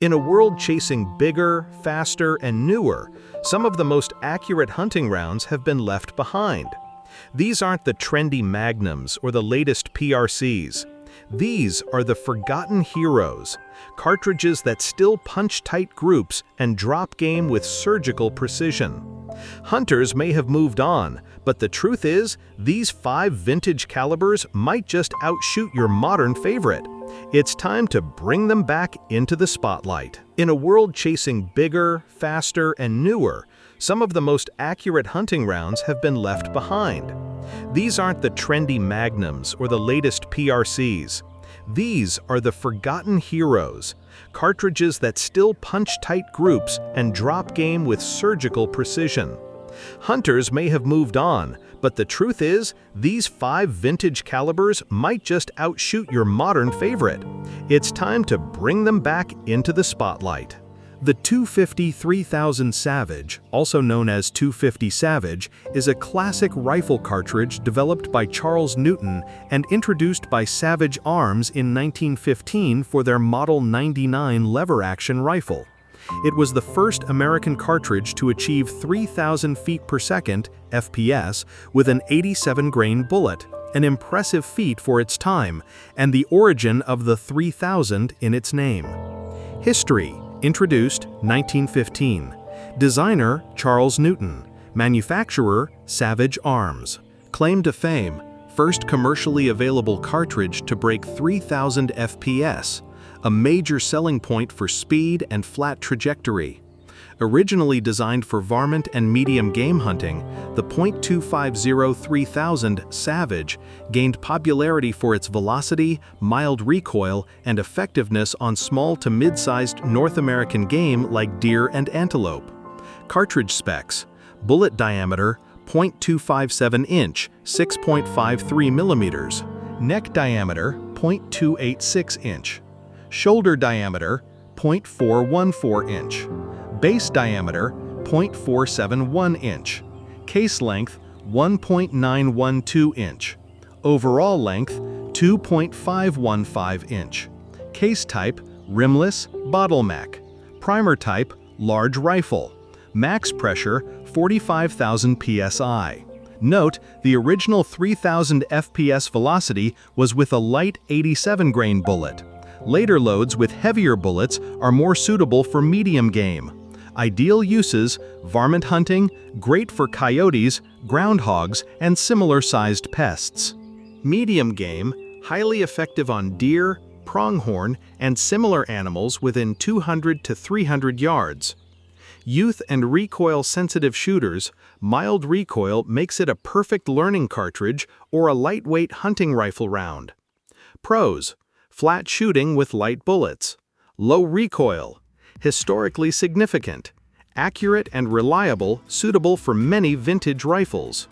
In a world chasing bigger, faster, and newer, some of the most accurate hunting rounds have been left behind. These aren't the trendy magnums or the latest PRCs. These are the forgotten heroes, cartridges that still punch tight groups and drop game with surgical precision. Hunters may have moved on, but the truth is, these 5 vintage calibers might just outshoot your modern favorite. It's time to bring them back into the spotlight. In a world chasing bigger, faster, and newer, some of the most accurate hunting rounds have been left behind. These aren't the trendy magnums or the latest PRCs. These are the forgotten heroes, cartridges that still punch tight groups and drop game with surgical precision. Hunters may have moved on, but the truth is, these 5 vintage calibers might just outshoot your modern favorite. It's time to bring them back into the spotlight. The 250-3000 Savage, also known as 250 Savage, is a classic rifle cartridge developed by Charles Newton and introduced by Savage Arms in 1915 for their Model 99 lever-action rifle. It was the first American cartridge to achieve 3,000 feet per second (FPS) with an 87-grain bullet, an impressive feat for its time, and the origin of the 3000 in its name. History: introduced 1915. Designer Charles Newton. Manufacturer Savage Arms. Claim to fame: first commercially available cartridge to break 3,000 FPS. A major selling point for speed and flat trajectory. Originally designed for varmint and medium game hunting, the .250 3000 Savage gained popularity for its velocity, mild recoil, and effectiveness on small to mid-sized North American game like deer and antelope. Cartridge specs: bullet diameter 0.257 inch, 6.53 millimeters. Neck diameter 0.286 inch. Shoulder diameter 0.414 inch. Base diameter 0.471 inch. Case length 1.912 inch. Overall length 2.515 inch. Case type rimless bottleneck. Primer type large rifle. Max pressure 45,000 psi. Note, the original 3,000 FPS velocity was with a light 87-grain bullet. Later loads with heavier bullets are more suitable for medium game. Ideal uses: varmint hunting, great for coyotes, groundhogs, and similar-sized pests. Medium game, highly effective on deer, pronghorn, and similar animals within 200 to 300 yards. Youth and recoil-sensitive shooters, mild recoil makes it a perfect learning cartridge or a lightweight hunting rifle round. Pros: flat shooting with light bullets. Low recoil. Historically significant. Accurate and reliable, suitable for many vintage rifles.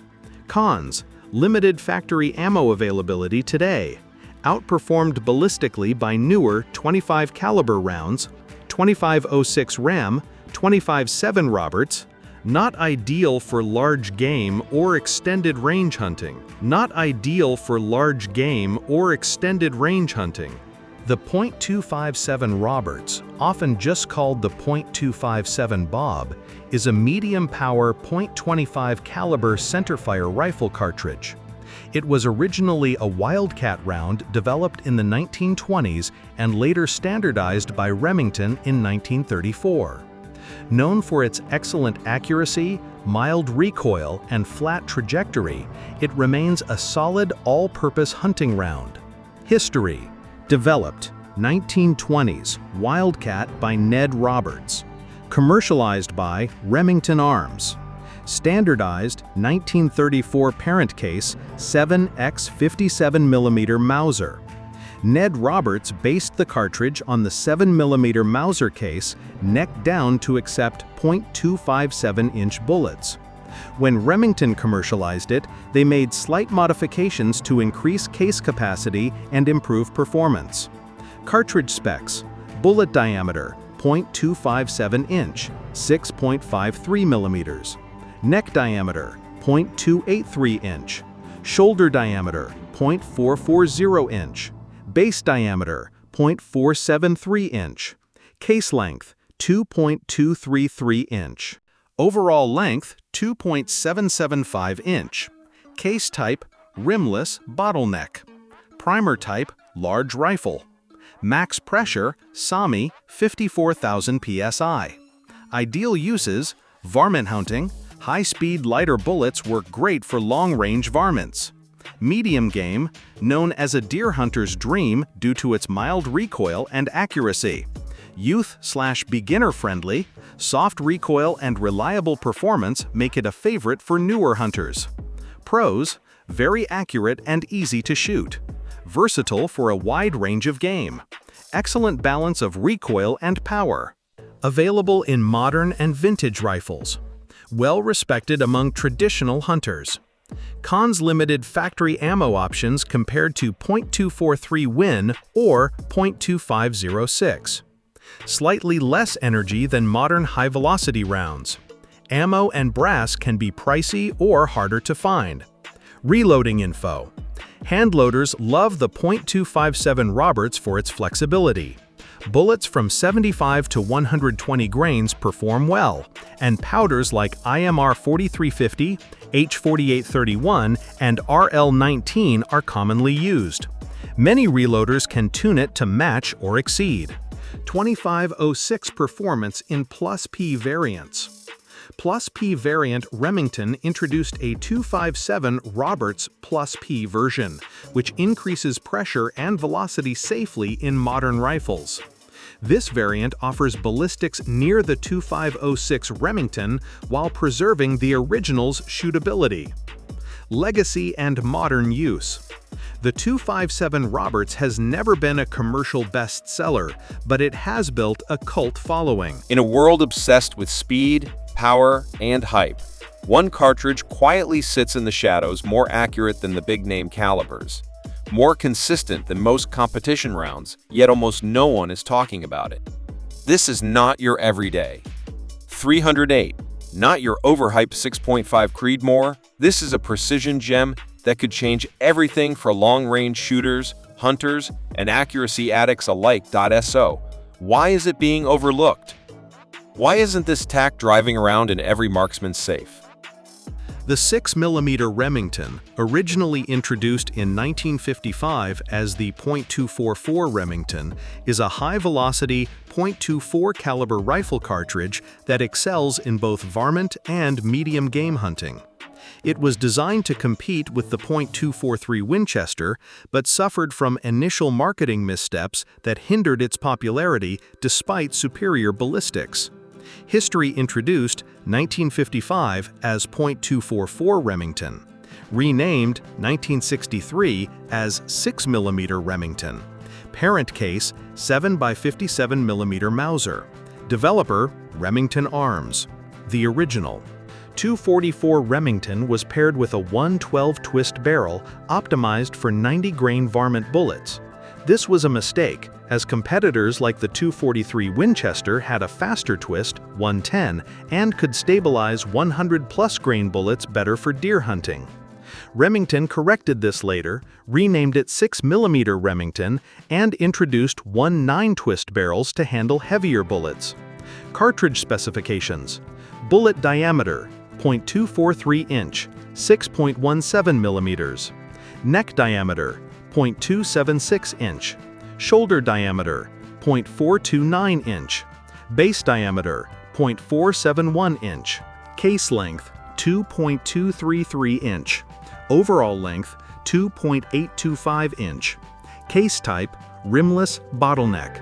Cons: limited factory ammo availability today. Outperformed ballistically by newer 25 caliber rounds, 25.06 Ram, 25.7 Roberts. Not ideal for large game or extended range hunting. Not ideal for large game or extended range hunting. The .257 Roberts, often just called the .257 Bob, is a medium-power .25 caliber centerfire rifle cartridge. It was originally a Wildcat round developed in the 1920s and later standardized by Remington in 1934. Known for its excellent accuracy, mild recoil, and flat trajectory, it remains a solid all-purpose hunting round. History: developed 1920s, Wildcat by Ned Roberts. Commercialized by Remington Arms. Standardized 1934 parent case 7x 57mm Mauser. Ned Roberts based the cartridge on the 7mm Mauser case, neck down to accept .257-inch bullets. When Remington commercialized it, they made slight modifications to increase case capacity and improve performance. Cartridge specs: bullet diameter 0.257 inch, 6.53 millimeters. Neck diameter 0.283 inch. Shoulder diameter 0.440 inch. Base diameter 0.473 inch. Case length, 2.233 inch. Overall length, 2.775 inch. Case type, rimless bottleneck. Primer type, large rifle. Max pressure, SAMI, 54,000 psi. Ideal uses, varmint hunting. High-speed lighter bullets work great for long-range varmints. Medium game, known as a deer hunter's dream due to its mild recoil and accuracy. Youth/beginner friendly, soft recoil and reliable performance make it a favorite for newer hunters. Pros, very accurate and easy to shoot. Versatile for a wide range of game. Excellent balance of recoil and power. Available in modern and vintage rifles. Well respected among traditional hunters. Cons: limited factory ammo options compared to .243 Win or .2506. Slightly less energy than modern high-velocity rounds. Ammo and brass can be pricey or harder to find. Reloading info. Handloaders love the .257 Roberts for its flexibility. Bullets from 75 to 120 grains perform well, and powders like IMR 4350, H4831, and RL19 are commonly used. Many reloaders can tune it to match or exceed. 2506 performance in Plus P variants. Plus P variant Remington introduced a 257 Roberts Plus P version, which increases pressure and velocity safely in modern rifles. This variant offers ballistics near the 2506 Remington while preserving the original's shootability. Legacy and modern use. The 257 Roberts has never been a commercial bestseller, but it has built a cult following. In a world obsessed with speed, power, and hype, one cartridge quietly sits in the shadows, more accurate than the big-name calibers. More consistent than most competition rounds, yet almost no one is talking about it. This is not your everyday 308, not your overhyped 6.5 Creedmoor. This is a precision gem that could change everything for long-range shooters, hunters, and accuracy addicts alike. So, why is it being overlooked? Why isn't this tack driving around in every marksman's safe? The 6mm Remington, originally introduced in 1955 as the .244 Remington, is a high-velocity .24 caliber rifle cartridge that excels in both varmint and medium game hunting. It was designed to compete with the .243 Winchester, but suffered from initial marketing missteps that hindered its popularity despite superior ballistics. History introduced 1955 as .244 Remington, renamed 1963 as 6mm Remington. Parent case 7x57mm Mauser. Developer Remington Arms. The original. 244 Remington was paired with a 112 twist barrel optimized for 90-grain varmint bullets. This was a mistake, as competitors like the 243 Winchester had a faster twist, 110, and could stabilize 100+ grain bullets better for deer hunting. Remington corrected this later, renamed it 6mm Remington, and introduced 1/9 twist barrels to handle heavier bullets. Cartridge specifications. Bullet diameter, .243 inch, 6.17 millimeters. Neck diameter, .276 inch. Shoulder diameter, .429 inch. Base diameter, .471 inch. Case length, 2.233 inch. Overall length, 2.825 inch. Case type, rimless bottleneck.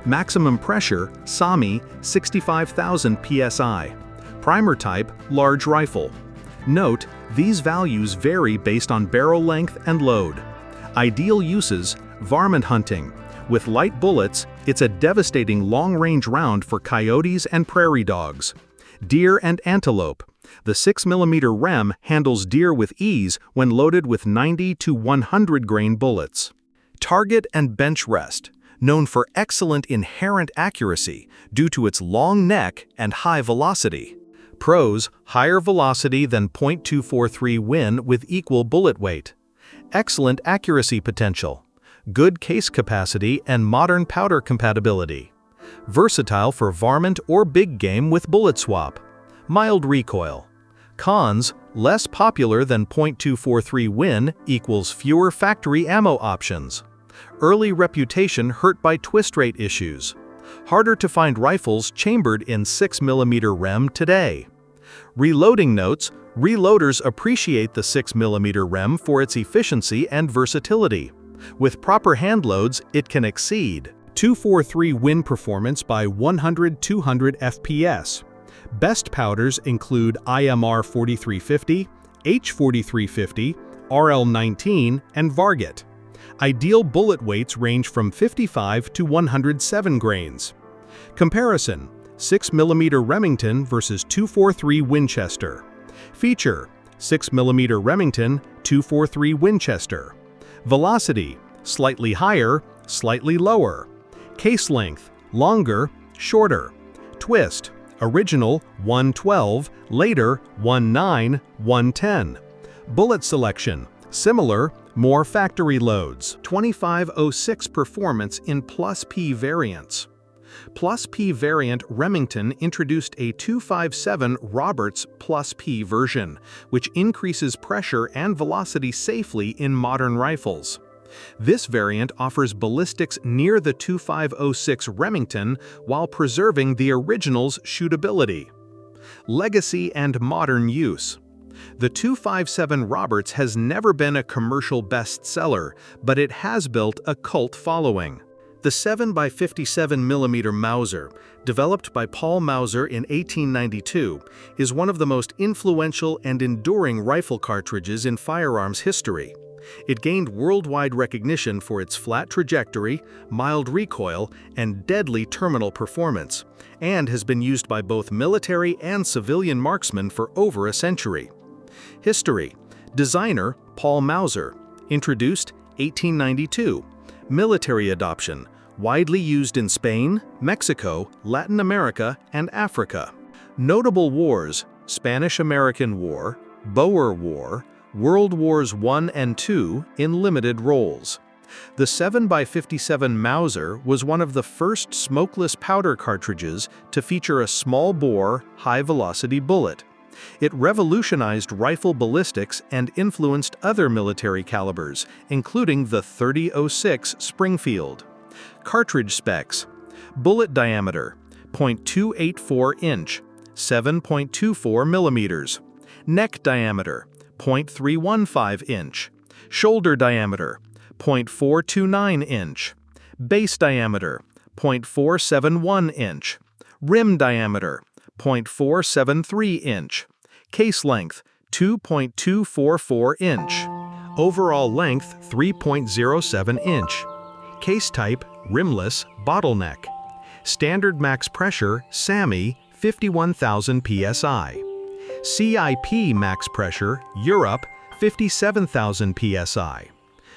Maximum pressure, SAMI, 65,000 psi. Primer type, large rifle. Note, these values vary based on barrel length and load. Ideal uses, varmint hunting. With light bullets, it's a devastating long-range round for coyotes and prairie dogs. Deer and antelope. The 6mm Rem handles deer with ease when loaded with 90 to 100 grain bullets. Target and bench rest, known for excellent inherent accuracy due to its long neck and high velocity. Pros, higher velocity than .243 Win with equal bullet weight. Excellent accuracy potential. Good case capacity and modern powder compatibility. Versatile for varmint or big game with bullet swap. Mild recoil. Cons: less popular than .243 Win equals fewer factory ammo options. Early reputation hurt by twist rate issues. Harder to find rifles chambered in 6mm rem today. Reloading notes: reloaders appreciate the 6mm rem for its efficiency and versatility. With proper hand loads, it can exceed .243 Win performance by 100-200 FPS. Best powders include IMR 4350, H 4350, RL19, and Varget. Ideal bullet weights range from 55 to 107 grains. Comparison: 6mm Remington versus .243 Winchester. Feature: 6mm Remington, .243 Winchester. Velocity: slightly higher, slightly lower. Case length: longer, shorter. Twist: original 112, later 19, 110. Bullet selection: similar, more factory loads. 2506 performance in Plus P variants. Plus P variant Remington introduced a 257 Roberts Plus P version, which increases pressure and velocity safely in modern rifles. This variant offers ballistics near the 2506 Remington while preserving the original's shootability. Legacy and modern use. The 257 Roberts has never been a commercial bestseller, but it has built a cult following. The 7x57mm Mauser, developed by Paul Mauser in 1892, is one of the most influential and enduring rifle cartridges in firearms history. It gained worldwide recognition for its flat trajectory, mild recoil, and deadly terminal performance, and has been used by both military and civilian marksmen for over a century. History: designer Paul Mauser, introduced 1892. Military adoption: widely used in Spain, Mexico, Latin America, and Africa. Notable wars: Spanish-American War, Boer War, World Wars I and II in limited roles. The 7x57 Mauser was one of the first smokeless powder cartridges to feature a small-bore, high-velocity bullet. It revolutionized rifle ballistics and influenced other military calibers, including the .30-06 Springfield. Cartridge specs: bullet diameter, 0.284 inch, 7.24 millimeters. Neck diameter, 0.315 inch. Shoulder diameter, 0.429 inch. Base diameter, 0.471 inch. Rim diameter, 0.473 inch. Case length, 2.244 inch. Overall length, 3.07 inch. Case type, rimless, bottleneck. Standard max pressure, SAMI, 51,000 psi. CIP max pressure, Europe, 57,000 psi.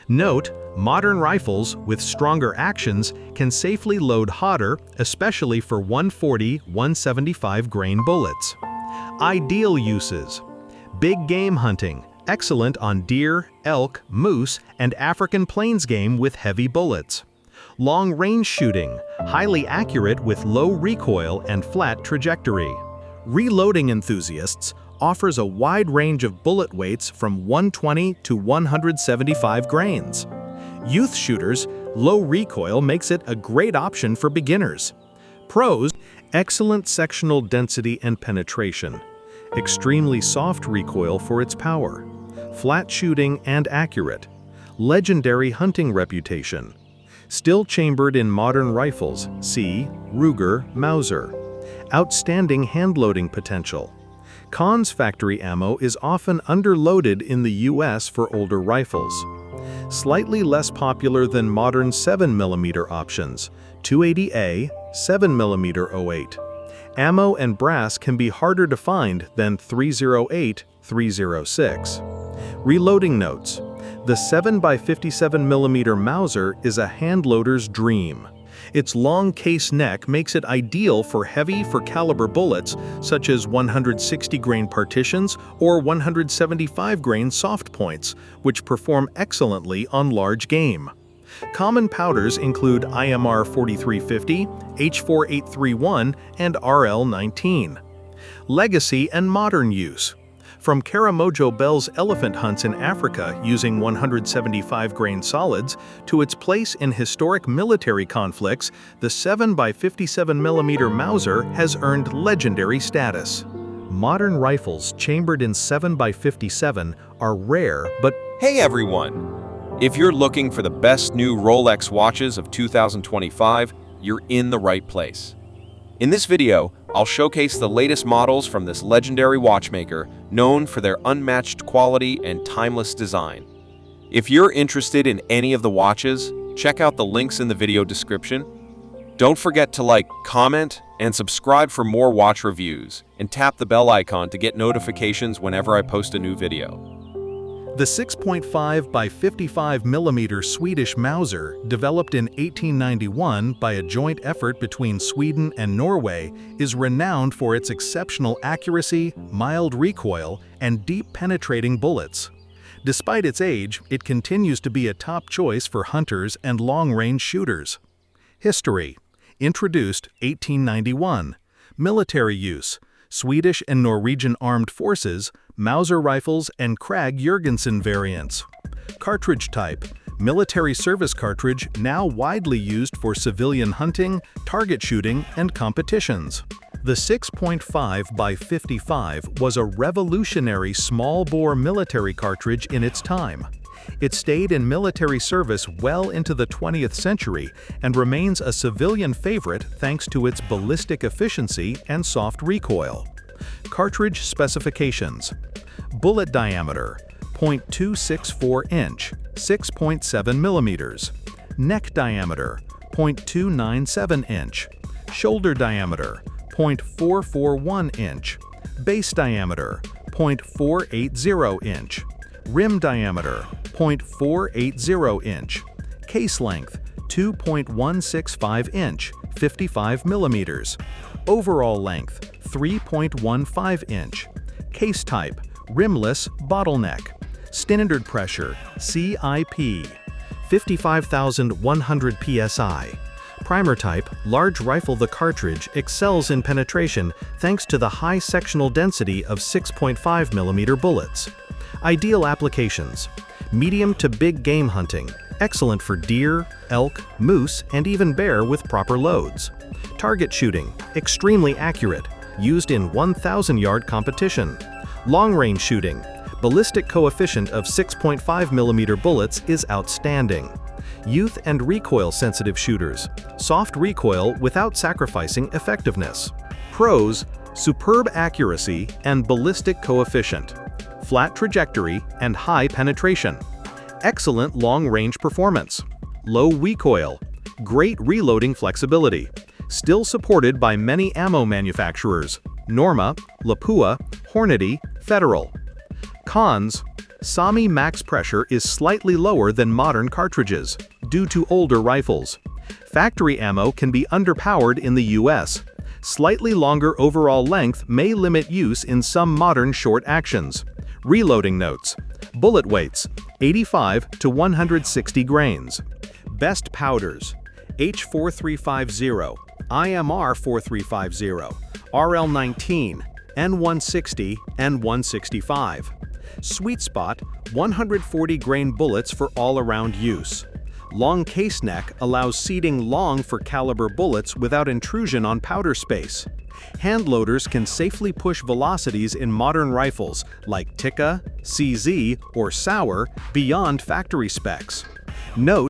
Note: modern rifles with stronger actions can safely load hotter, especially for 140-175 grain bullets. Ideal uses: big game hunting, excellent on deer, elk, moose, and African plains game with heavy bullets. Long-range shooting, highly accurate with low recoil and flat trajectory. Reloading enthusiasts, offers a wide range of bullet weights from 120 to 175 grains. Youth shooters, low recoil makes it a great option for beginners. Pros: excellent sectional density and penetration. Extremely soft recoil for its power. Flat shooting and accurate. Legendary hunting reputation. Still chambered in modern rifles, see Ruger, Mauser. Outstanding hand-loading potential. Cons: factory ammo is often underloaded in the US for older rifles. Slightly less popular than modern 7mm options, 280A, 7mm 08. Ammo and brass can be harder to find than 308, 306. Reloading notes: the 7x57mm Mauser is a handloader's dream. Its long case neck makes it ideal for heavy caliber bullets such as 160 grain partitions or 175 grain soft points, which perform excellently on large game. Common powders include IMR 4350, H4831, and RL19. Legacy and modern use. From Karamojo Bell's elephant hunts in Africa using 175-grain solids to its place in historic military conflicts, the 7x57mm Mauser has earned legendary status. Modern rifles chambered in 7x57 are rare, but Hey everyone! If you're looking for the best new Rolex watches of 2025, you're in the right place. In this video, I'll showcase the latest models from this legendary watchmaker, known for their unmatched quality and timeless design. If you're interested in any of the watches, check out the links in the video description. Don't forget to like, comment, and subscribe for more watch reviews, and tap the bell icon to get notifications whenever I post a new video. the 6.5x55mm Swedish Mauser, developed in 1891 by a joint effort between Sweden and Norway, is renowned for its exceptional accuracy, mild recoil, and deep penetrating bullets. Despite its age, it continues to be a top choice for hunters and long-range shooters. History. Introduced 1891. Military use. Swedish and Norwegian armed forces, Mauser rifles, and Krag-Jørgensen variants. Cartridge type. Military service cartridge now widely used for civilian hunting, target shooting, and competitions. The 6.5x55 was a revolutionary small-bore military cartridge in its time. It stayed in military service well into the 20th century and remains a civilian favorite thanks to its ballistic efficiency and soft recoil. Cartridge specifications. Bullet diameter, 0.264 inch, 6.7 millimeters. Neck diameter, 0.297 inch. Shoulder diameter, 0.441 inch. Base diameter, 0.480 inch. Rim diameter, 0.480 inch. Case length, 2.165 inch, 55 millimeters. Overall length, 3.15 inch. Case type, rimless bottleneck. Standard pressure, CIP, 55,100 psi. Primer type, large rifle. The cartridge excels in penetration thanks to the high sectional density of 6.5mm bullets. Ideal applications. Medium to big game hunting, excellent for deer, elk, moose, and even bear with proper loads. Target shooting, extremely accurate, used in 1,000-yard competition. Long-range shooting, ballistic coefficient of 6.5mm bullets is outstanding. Youth and recoil-sensitive shooters, soft recoil without sacrificing effectiveness. Pros, superb accuracy and ballistic coefficient. Flat trajectory and high penetration. Excellent long-range performance. Low recoil. Great reloading flexibility. Still supported by many ammo manufacturers: Norma, Lapua, Hornady, Federal. Cons. Sami max pressure is slightly lower than modern cartridges, due to older rifles. Factory ammo can be underpowered in the US. Slightly longer overall length may limit use in some modern short actions. Reloading notes. Bullet weights, 85 to 160 grains. Best powders. H4350, IMR 4350, RL19, N160, N165. Sweet spot, 140-grain bullets for all-around use. Long case neck allows seating long for caliber bullets without intrusion on powder space. Hand loaders can safely push velocities in modern rifles like Tikka, CZ, or Sauer beyond factory specs. Note